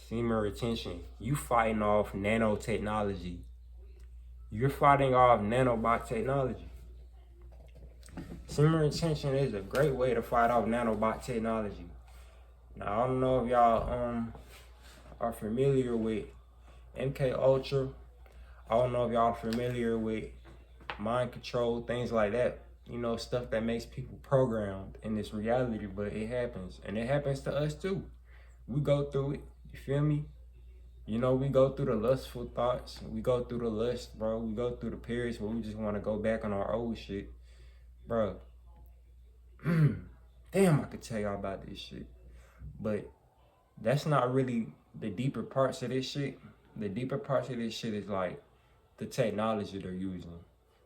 semen retention. You fighting off nanotechnology. You're fighting off NANO-BOT technology. Semen retention is a great way to fight off NANO-BOT technology. Now, I don't know if y'all are familiar with MK Ultra. I don't know if y'all are familiar with mind control, things like that. You know, stuff that makes people programmed in this reality, but it happens. And it happens to us too. We go through it, you feel me? You know, we go through the lustful thoughts. We go through the lust, bro. We go through the periods where we just want to go back on our old shit. Bro. Damn, I could tell y'all about this shit. But that's not really the deeper parts of this shit. The deeper parts of this shit is like the technology they're using.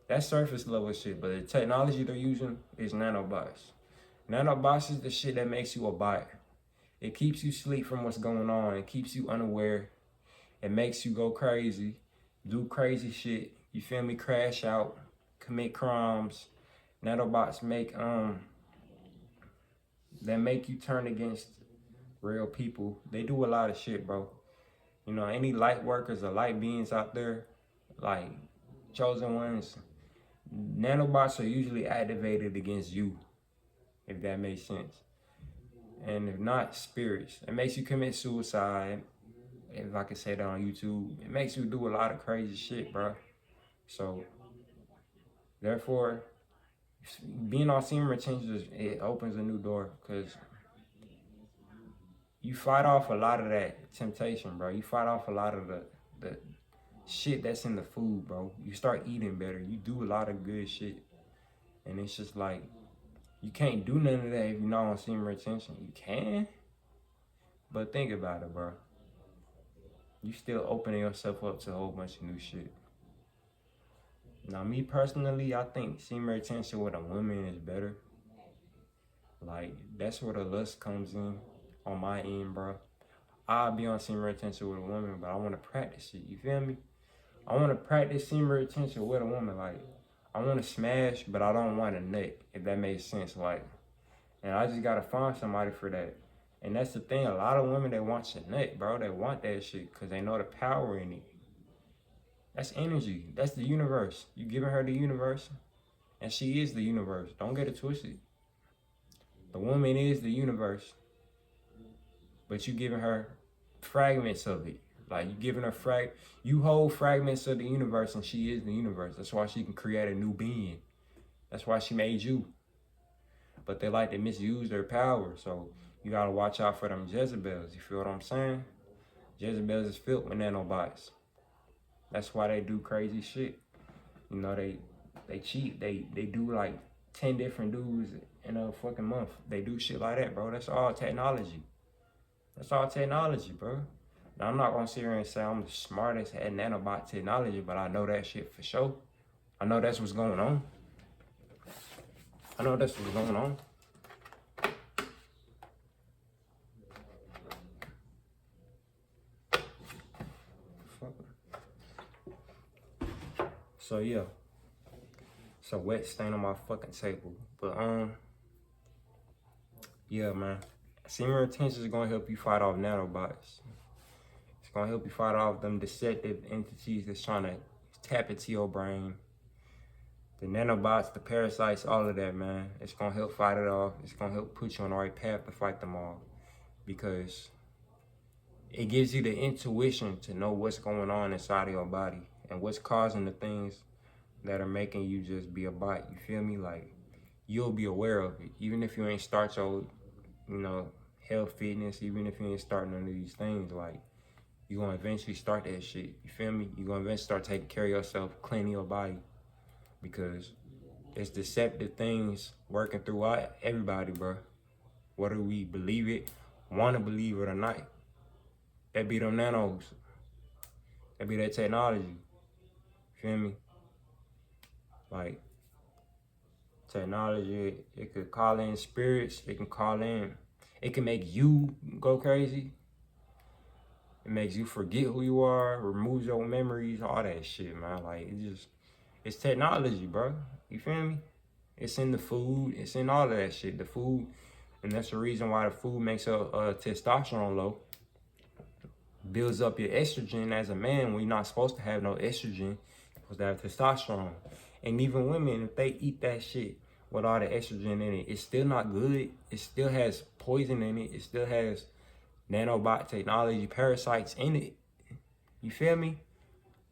That's surface level shit, but the technology they're using is nanobots. Nanobots is the shit that makes you a bot. It keeps you asleep from what's going on. It keeps you unaware. It makes you go crazy, do crazy shit. You feel me? Crash out, commit crimes. Nanobots make that make you turn against real people. They do a lot of shit, bro. You know, any light workers or light beings out there, like chosen ones, nanobots are usually activated against you, if that makes sense. And if not, spirits. It makes you commit suicide. If I could say that on YouTube, it makes you do a lot of crazy shit, bro. So, therefore, being on semen retention, it opens a new door, because you fight off a lot of that temptation, bro. You fight off a lot of the shit that's in the food, bro. You start eating better. You do a lot of good shit. And it's just like, you can't do none of that if you're not on semen retention. You can, but think about it, bro. You still opening yourself up to a whole bunch of new shit. Now, me personally, I think semen retention with a woman is better. Like, that's where the lust comes in on my end, bro. I'll be on semen retention with a woman, but I want to practice it. You feel me? I want to practice semen retention with a woman. Like, I want to smash, but I don't want to nut, if that makes sense. Like, and I just got to find somebody for that. And that's the thing. A lot of women, they want your nut, bro. They want that shit because they know the power in it. That's energy. That's the universe. You giving her the universe, and she is the universe. Don't get it twisted. The woman is the universe, but you giving her fragments of it. Like, you giving her you hold fragments of the universe, and she is the universe. That's why she can create a new being. That's why she made you. But they like to misuse their power, so you gotta watch out for them Jezebels. You feel what I'm saying? Jezebels is filled with nanobots. That's why they do crazy shit. You know, they cheat. They do like 10 different dudes in a fucking month. They do shit like that, bro. That's all technology. That's all technology, bro. Now, I'm not gonna sit here and say I'm the smartest at nanobot technology, but I know that shit for sure. I know that's what's going on. I know that's what's going on. So yeah, it's a wet stain on my fucking table. But yeah, man, semen retention is gonna help you fight off nanobots. It's gonna help you fight off them deceptive entities that's trying to tap into your brain. The nanobots, the parasites, all of that, man. It's gonna help fight it off. It's gonna help put you on the right path to fight them all, because it gives you the intuition to know what's going on inside of your body and what's causing the things that are making you just be a bot. You feel me? Like, you'll be aware of it. Even if you ain't start your, you know, health, fitness, even if you ain't starting none of these things, like, you're gonna eventually start that shit. You feel me? You're gonna eventually start taking care of yourself, cleaning your body, because it's deceptive things working throughout everybody, bro. Whether we believe it, want to believe it or not. That be them nanos. That be that technology. Feel me? Like, technology, it could call in spirits. It can make you go crazy. It makes you forget who you are, removes your memories, all that shit, man. Like, it's technology, bro. You feel me? It's in the food. It's in all of that shit. The food, and that's the reason why the food makes testosterone low. builds up your estrogen as a man when you're not supposed to have no estrogen. You're supposed to have testosterone. And even women, if they eat that shit with all the estrogen in it, it's still not good. It still has poison in it. It still has NANO-BOT technology, parasites in it. You feel me?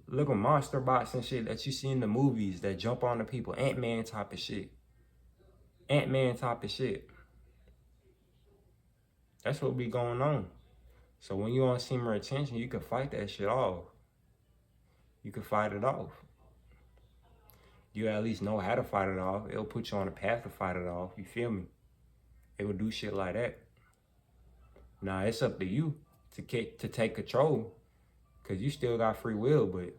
Look at monster bots and shit that you see in the movies that jump on the people. Ant-Man type of shit. Ant-Man type of shit. That's what be going on. So when you on semen retention, you can fight that shit off. You can fight it off. You at least know how to fight it off. It'll put you on a path to fight it off. You feel me? It will do shit like that. Now it's up to you to take control, because you still got free will. But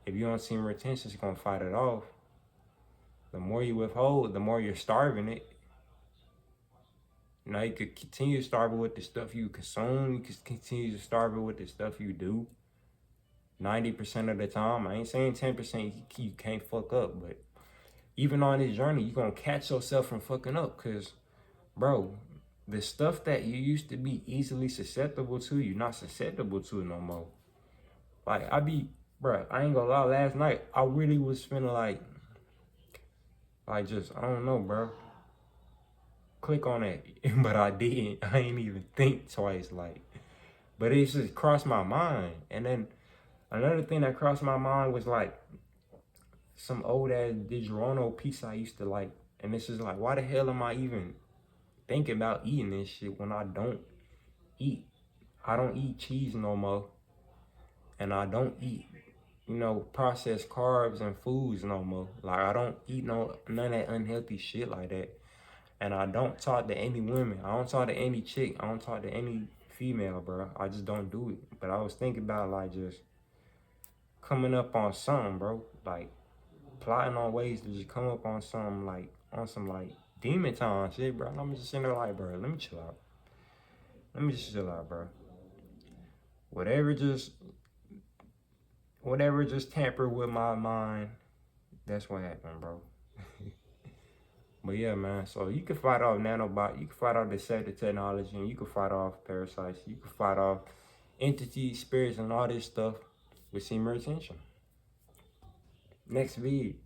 if you on semen retention, it's gonna fight it off. The more you withhold, the more you're starving it. Now you could continue to starve it with the stuff you consume. You can continue to starve it with the stuff you do. 90% of the time. I ain't saying 10% you can't fuck up, but even on this journey, you're gonna catch yourself from fucking up, because, bro, the stuff that you used to be easily susceptible to, you're not susceptible to no more. Like, bro, I ain't gonna lie, last night, I really was feeling like just, I don't know, bro. Click on that. But I didn't. I ain't even think twice, like. But it just crossed my mind. And then another thing that crossed my mind was like some old ass DiGiorno pizza I used to like. And this is like, why the hell am I even thinking about eating this shit when I don't eat? I don't eat cheese no more. And I don't eat, processed carbs and foods no more. Like, I don't eat none of that unhealthy shit like that. And I don't talk to any women. I don't talk to any chick. I don't talk to any female, bro. I just don't do it. But I was thinking about, like, just coming up on something, bro. Like, plotting on ways to just come up on something, like, on some, like, demon time shit, bro. I'm just sitting there like, bro, let me chill out. Let me just chill out, bro. Whatever just tampered with my mind, that's what happened, bro. But yeah, man, so you can fight off NANO-BOT, you can fight off deceptive technology, and you can fight off parasites, you can fight off entities, spirits, and all this stuff with semen retention. Next vid.